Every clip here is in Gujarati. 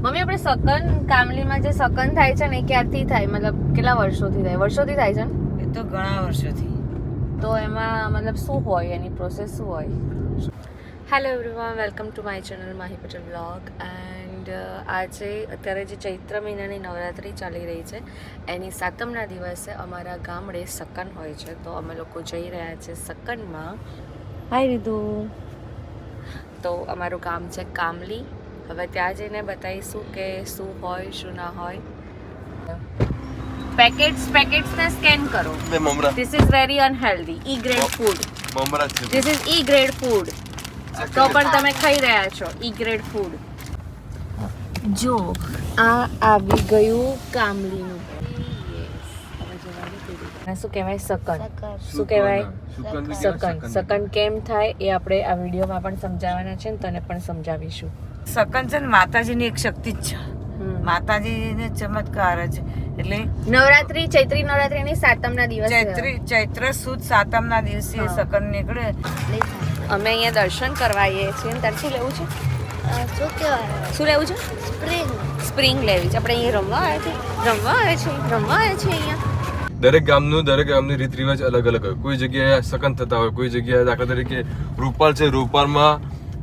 મમ્મી આપણે સકન કામલીમાં જે સકન થાય છે ને એ ક્યારથી થાય, મતલબ કેટલા વર્ષોથી થાય? વર્ષોથી થાય છે ને? એ તો ઘણા વર્ષોથી. તો એમાં મતલબ શું હોય, એની પ્રોસેસ શું હોય? Hello everyone, welcome to my channel Mahi Patel vlog. And આજે અત્યારે જે ચૈત્ર મહિનાની નવરાત્રિ ચાલી રહી છે એની સાતમના દિવસે અમારા ગામડે સકન હોય છે, તો અમે લોકો જઈ રહ્યા છે સકનમાં. હાય રીધુ. તો અમારું ગામ છે કામલી. હવે ત્યાં જઈને બતાવીશું કે શું હોય શું ના હોય. પેકેટ્સને સ્કેન કરો. This is very unhealthy. E grade food. This is E grade food. તો પણ તમે ખાઈ રહ્યા છો ઈ ગ્રેડ ફૂડ. જો આ આવી ગયું કામલીનું. શું કહેવાય? સકન. શું કહેવાય? સકન. સકન કેમ થાય એ આપણે આ વિડીયોમાં પણ સમજાવવાના છે ને તને પણ સમજાવીશું. સકન છે ને માતાજીની એક શક્તિ જ છે. માતાજીને ચમત્કાર જ. એટલે નવરાત્રી, ચૈત્રી નવરાત્રીની સાતમના દિવસે, ચૈત્ર સુદ સાતમના દિવસે સકન નીકળે. અમે અહીંયા દર્શન કરવા આવીએ છીએ. તારે શું લેવું છે? શું લેવું છે? સ્પ્રિંગ લેવી છે. આપણે અહીંયા રમવા આવે છે અહીંયા. દરેક ગામની રીત રિવાજ અલગ અલગ હોય. કોઈ જગ્યાએ સકન થતા હોય, કોઈ જગ્યાએ દાખલા તરીકે રૂપાલ છે, રૂપાલમાં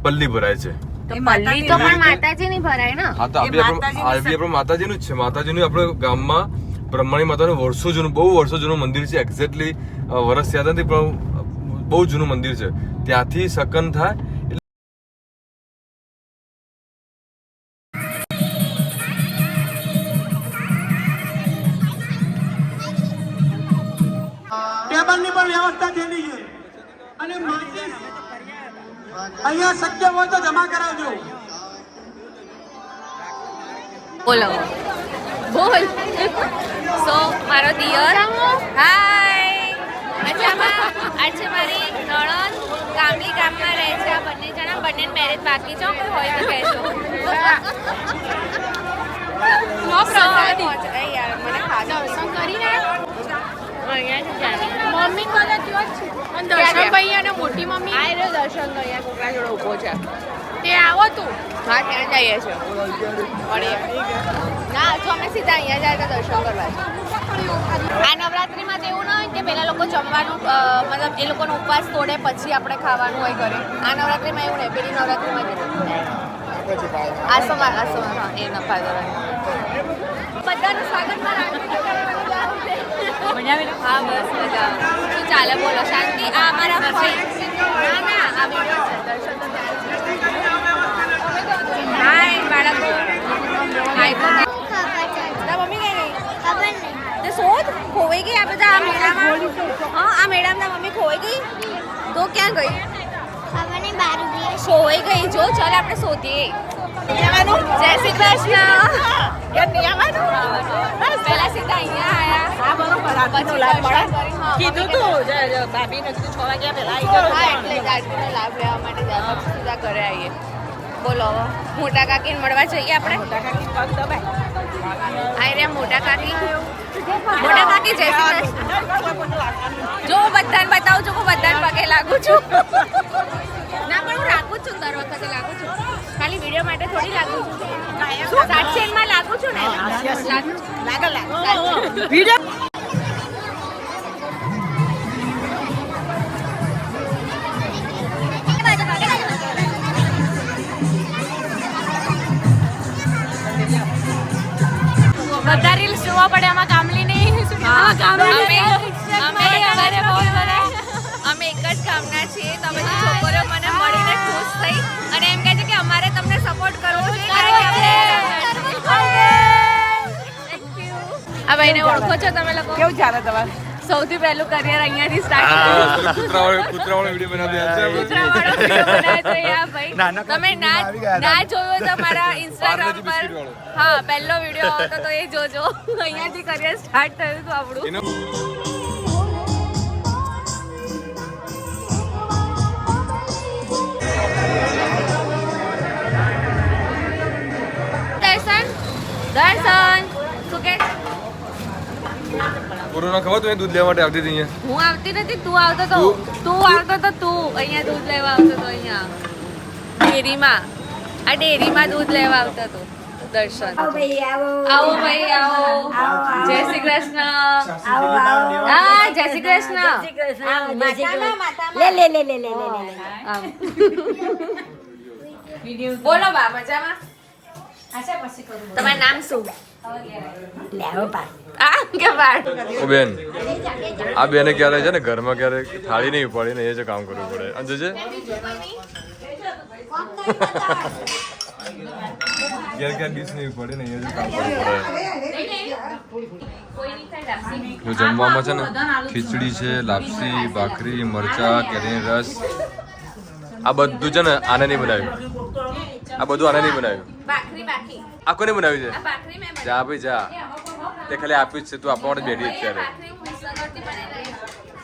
પલ્લી ભરાય છે. પલ્લી તો પણ માતાજીની ભરાય ને. હા, તો આપણે માતાજીનું જ છે. માતાજીનું આપણે ગામમાં બ્રહ્માણી માતાનું બહુ વર્ષો જૂનું મંદિર છે. એક્ઝેક્ટલી વર્ષ યાદ નથી પણ બહુ જૂનું મંદિર છે. ત્યાંથી સકન થાય. ટેબલની પણ વ્યવસ્થા થયેલી છે અને માચીસ અહીંયા શક્ય હોય તો જમા કરાવજો. બોલો બોલ. સો મારો દિયર, હાય. આજે મારી નણંદ કામલી ગામમાં રહે છે. આ બંને જણા, બંને મેરેજ બાકી છે. કોઈ હોય તો કહેજો. યાર મને દર્શન કરીને મમ્મી કોને કયો છે? દર્શન ભાઈ અને મોટી મમ્મી આ રે દર્શન અહીંયા કોકરા જોડે ઊભો છે. તે આવો તું. હા, ત્યાં જઈએ છે. મળીએ. ના, જો અમે સીધા અહીંયા જાય તો દર્શન કરવા. આ નવરાત્રીમાં તો એવું ના હોય કે પેલા લોકો જમવાનું, મતલબ એ લોકોનો ઉપવાસ તોડે પછી આપણે ખાવાનું હોય ઘરે. આ નવરાત્રીમાં એવું નહીં. પેલી નવરાત્રીમાં આસોમાં હા એ નફા બધાનું સ્વાગતમાં હા બસ મજા. શું ચાલે બોલો? શાંતિ? આ અમારા ભાઈ. ના આ વિડીયો છે. દર્શન તો હાય બાળકો. હાય તો મમ્મી કઈ ગઈ? ખબર નહીં. તે શોધ ખોવાઈ ગઈ. આ બધા આ મેળામાં. હા, આ મેળામાં મમ્મી ખોવાઈ ગઈ. તો ક્યાં ગઈ? ખબર નહીં. બારું ખોવાઈ ગઈ. જો ચાલ આપણે શોધીએ. જય શ્રી કૃષ્ણ. પહેલા સીધા અહીંયા આયા. કીધું તું ભાભીને કીધું 6 વાગ્યા પહેલા એટલે આરતીનો લાભ લેવા માટે સીધા ઘરે આવીએ. બોલો હવે મોટા કાકીને મળવા જઈએ આપણે. આઈ રે મોટા કાકી. મોટા કાકી જય શ્રી કૃષ્ણ. જો હું બધાને બતાવું છું, હું બધાને પગે લાગુ છું. ના પણ હું રાખું જ છું, દર વખતે લાગુ છું. ખાલી વિડીયો માટે થોડી લાગુ છું. સાચેનમાં લાગુ છું ને. વિડીયો બધા રીલ્સ જોવા પડે. આમાં કામલી નહીં. અમે એક જ ગામના છીએ. તો બધી છોકરીઓ મને મળીને ખુશ થઈ અને એમ કહે છે કે અમારે તમને સપોર્ટ કરવો જોઈએ. આ ભાઈને ઓળખો છો તમે લોકો? કેવું ચાલે તમારે? સૌથી પહેલું કરિયર અહીંયાથી સ્ટાર્ટ કૂતરાવાળો વિડીયો બનાવી તમે ના જોયો તો મારા ઇન્સ્ટાગ્રામ પર હા પહેલો વિડીયો આવતો તો એ જોજો. અહીંયાથી કરિયર સ્ટાર્ટ થયું હતું આપણું. દર્શન શું કે કોરોના ખબર તું દૂધ લેવા માટે આવતી હતી અહીંયા? હું આવતી નથી, તું આવતો તો. તું અહીંયા દૂધ લેવા આવતો તો. અહીંયા ડેરીમાં, આ ડેરીમાં દૂધ લેવા આવતો તો. દર્શન આવો ભાઈ આવો આવો ભાઈ આવો જય શ્રી કૃષ્ણ હા જય શ્રી કૃષ્ણ આમ. બોલો બા મજામાં તમારું નામ શું કે બાળ ઓ બેન આ બેને ક્યારે છે ને ઘરમાં ક્યારે થાળી નહીં ઉપાડી ને એ જ કામ કરવું પડે અને જોજે ઘેર ઘેર ડીશ નહીં પડે ને એ જ કામ કરવું પડે જો જમવામાં છે ને ખીચડી છે લાપસી ભાખરી મરચા કેરીનો રસ આ બધું છે ને આને નહીં બનાવ્યું આ બધું આને નહીં બનાવ્યું ભાખરી બાકી આ કોને બનાવ્યું છે આ ભાખરી મેં જા ભાઈ જા તે ખાલી આપ્યું જ છે તું આપવા માટે બેઠી અત્યારે ભાખરી હું સગવડથી બનાવી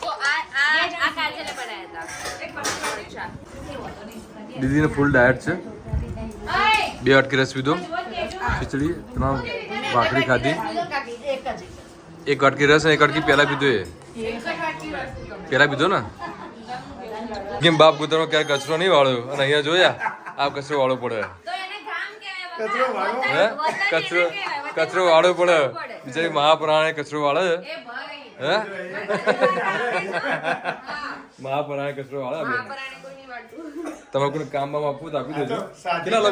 તો આ કાજલે બનાવ્યા હતા દીદીને ફૂલ ડાયટ છે 2 વાટકી રસ પીધો ખીચડી તમામ ભાખરી ખાધી 1 વાટકી રસ અને 1 વાટકી પહેલા પીધો એ પહેલા પીધો ને કેમ બાપ કૂતરનો ક્યારે કચરો નહીં વાળ્યો અને અહીંયા જોયા આ કચરો વાળો પડે હે કચરો વાળો પડે બિચારી મહાપ્રાણે કચરો વાળે હે મહાપ્રાણે કચરો વાળે તમારે કોઈ કામ બામ આપવું તો આપી દેજો કેટલા લો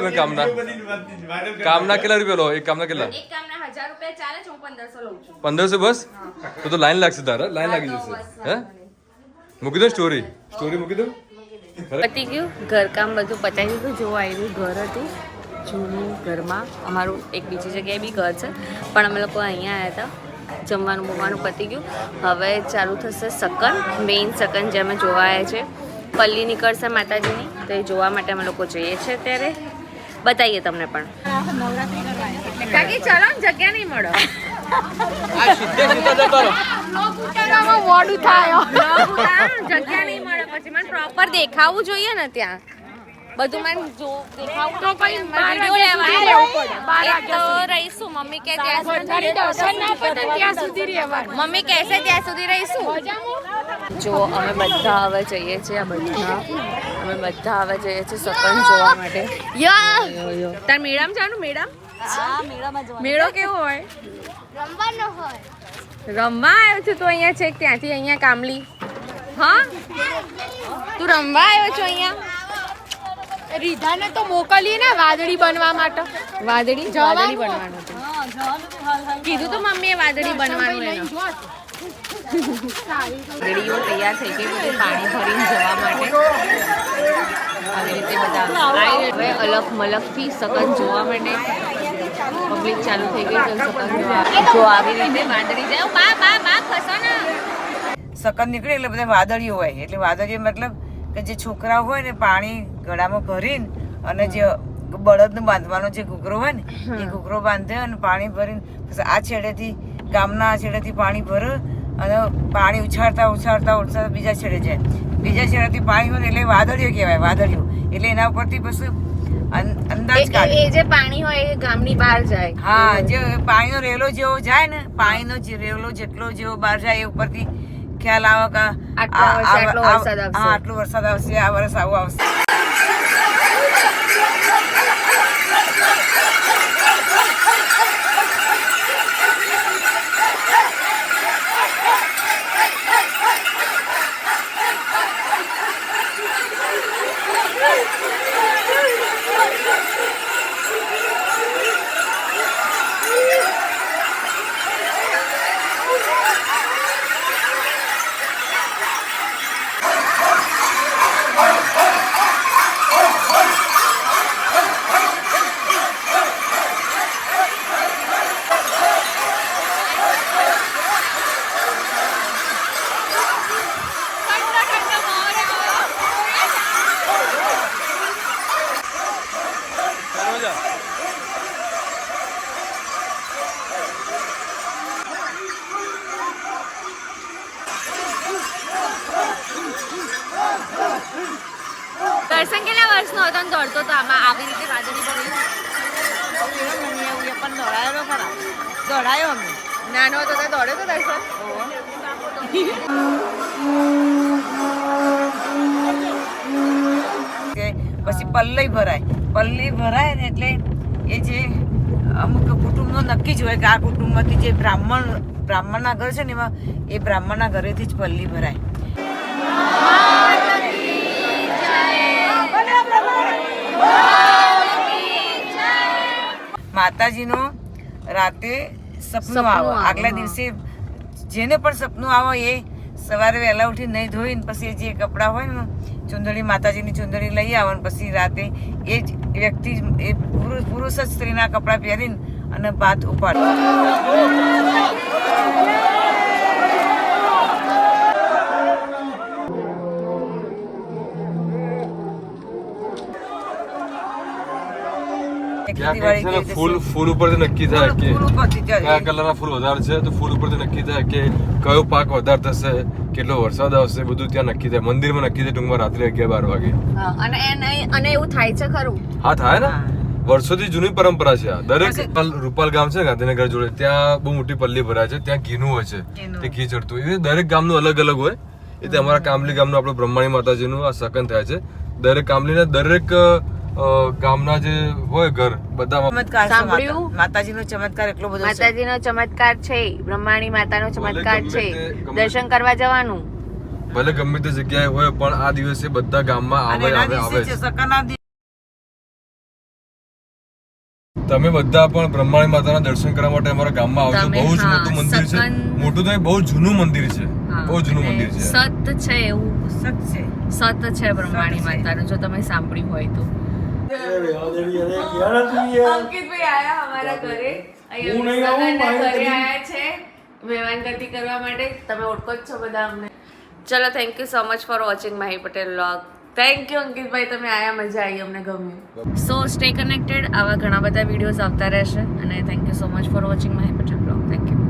કામના કેટલા રૂપિયા લો એક કામના કેટલા એક કામના 1000 રૂપિયા ચાલે છે હું 1500 લઉં છું 1500 બસ તો લાઈન લાગશે તારે લાઈન લાગી જશે હે મૂકી દો સ્ટોરી મૂકી દો પતી ગયું ઘરકામ બધું પતાવી દીધું જો આવ્યું ઘર હતું જૂનું ઘરમાં અમારું એક બીજી જગ્યાએ બી ઘર છે પણ અમે લોકો અહીંયા આવ્યા હતા જમવાનું બમવાનું પતી ગયું હવે ચાલુ થશે સકન મેઇન સકન જે અમે જોવા આવ્યા છે પલ્લી નીકળશે માતાજીની તો એ જોવા માટે અમે લોકો જઈએ છીએ ત્યારે બતાવીએ તમને પણ કાકી ચલો ને જગ્યા નહીં મળો જગ્યા નહીં મળે પછી મને પ્રોપર દેખાવું જોઈએ ને ત્યાં બધું મને જો દેખાવું તો કઈ વિડિયો લેવા તો રહીશું મમ્મી કે ત્યાં સુધી મમ્મી કહેશે ત્યાં સુધી રહીશું જો અમે બધા હવે જઈએ છીએ આ બધા અમે બધા હવે જઈએ છીએ સકન જોવા માટે તાર મેળામાં જવાનું મેળો કેવો હોય રમવા આવ્યો છે તું અહીંયા છે ત્યાંથી અહીંયા કામલી હા તું રમવા આવ્યો છો અહીંયા રીધાને તો મોકલીએ ને વાદળી બનવા માટે વાદળી બનવાનું છે કીધું તો મમ્મીએ વાદળી બનવાનું એનું વાદળીઓ તૈયાર થઈ ગઈ બધું પાણી ભરીને જવા માટે આવી રીતે બધા હવે અલગ મલકથી સકન જોવા માટે પબ્લિક ચાલુ થઈ ગઈ છે સકન જોવા જો આવી રીતે વાદળી જાય બા ખસો ને સકન નીકળે એટલે બધા વાદળીઓ હોય એટલે વાદળીઓ મતલબ કે જે છોકરાઓ હોય ને પાણી ગળામાં ભરીને અને જે બળદનો બાંધવાનો જે ઘૂઘરો હોય ને એ ઘૂઘરો બાંધે અને પાણી ભરીને પછી આ છેડેથી ગામના આ છેડેથી પાણી ભરે અને પાણી ઉછાળતા બીજા છેડે જાય બીજા છેડેથી પાણી હોય એટલે વાદળીઓ કહેવાય વાદળીઓ એટલે એના ઉપરથી પછી અંદાજ કાઢે એ જે પાણી હોય એ ગામની બહાર જાય હા જે પાણીનો રેલો જેવો જાય ને પાણીનો જે રેલો જેટલો જેવો બહાર જાય એ ઉપરથી ખ્યાલ આવે કે આટલો વરસાદ આવશે આ વર્ષ આવું આવશે દર્શન કેટલા વર્ષનો હતો ને દોડતો તો આમાં આવી રીતે વાદળી દોડાયો અમે નાનો હતો તો દોડ્યો તો દર્શન પછી પલ્લી ભરાય ને એટલે એ જે નક્કી જ હોય કે આ કુટુંબમાંથી જે બ્રાહ્મણના ઘર છે ને એમાં એ બ્રાહ્મણના ઘરેથી જ પલ્લી ભરાય. માતાજીનો રાતે સપનું આવે. આગલા દિવસે જેને પણ સપનું આવે એ સવારે વહેલા ઉઠી નહીં ધોઈને પછી જે કપડાં હોય ને ચુંદડી માતાજીની ચુંદડી લઈ આવે ને પછી રાતે એ જ વ્યક્તિ એ પુરુષ જ સ્ત્રીના કપડાં પહેરીને અને ભાત ઉપાડે. ત્યાં કંઈક છે ને ફૂલ ઉપરથી નક્કી થાય કે કયા કલરના ફૂલ વધારે છે તો ફૂલ ઉપરથી નક્કી થાય કે કયો પાક વધારે થશે, કેટલો વરસાદ આવશે, બધું ત્યાં નક્કી થાય. મંદિરમાં નક્કી થાય ટૂંકમાં રાત્રે 11-12 વાગે. અને એવું થાય છે ખરું? હા થાય ને, વર્ષોથી જૂની પરંપરા છે. દરેક રૂપાલ ગામ છે ગાંધીનગર જોડે, ત્યાં બહુ મોટી પલ્લી ભરાય છે, ત્યાં ઘીનું હોય છે, તે ઘી ચડતું હોય. દરેક ગામનું અલગ અલગ હોય. એટલે અમારા કામલી ગામનું આપણે બ્રહ્માણી માતાજીનું આ સકન થાય છે. દરેક કામલીના દરેક ગામના જે હોય ઘર બધા માતાજીનો ચમત્કાર એટલો બધો છે. માતાજીનો ચમત્કાર છે, બ્રહ્માણી માતાનો ચમત્કાર છે, દર્શન કરવા જવાનું. ભલે ગમે તે જગ્યાએ હોય પણ આ દિવસે બધા ગામમાં આવે છે. તમે બધા પણ બ્રહ્માણી માતાના દર્શન કરવા માટે અમારા ગામમાં આવજો. બહુ જ મોટું મંદિર છે, મોટું તો બહુ જૂનું મંદિર છે, બહુ જૂનું મંદિર છે. સત છે, એવું સત છે બ્રહ્માણી માતાનું, જો તમે સાંભળ્યું હોય તો. અંકિતભાઈ આયા અમારા ઘરે, અહીંયા ઘરે આયા છે મહેમાનગતિ કરવા માટે. તમે ઓળખો જ છો બધા અમને. ચલો, thank you so much for watching Mahi Patel vlog. Thank you અંકિતભાઈ, તમે આયા, મજા આવી, અમને ગમ્યું. સો સ્ટે કનેક્ટેડ, આવા ઘણા બધા વિડીયોઝ આવતા રહેશે. અને thank you so much for watching Mahi Patel vlog. Thank you.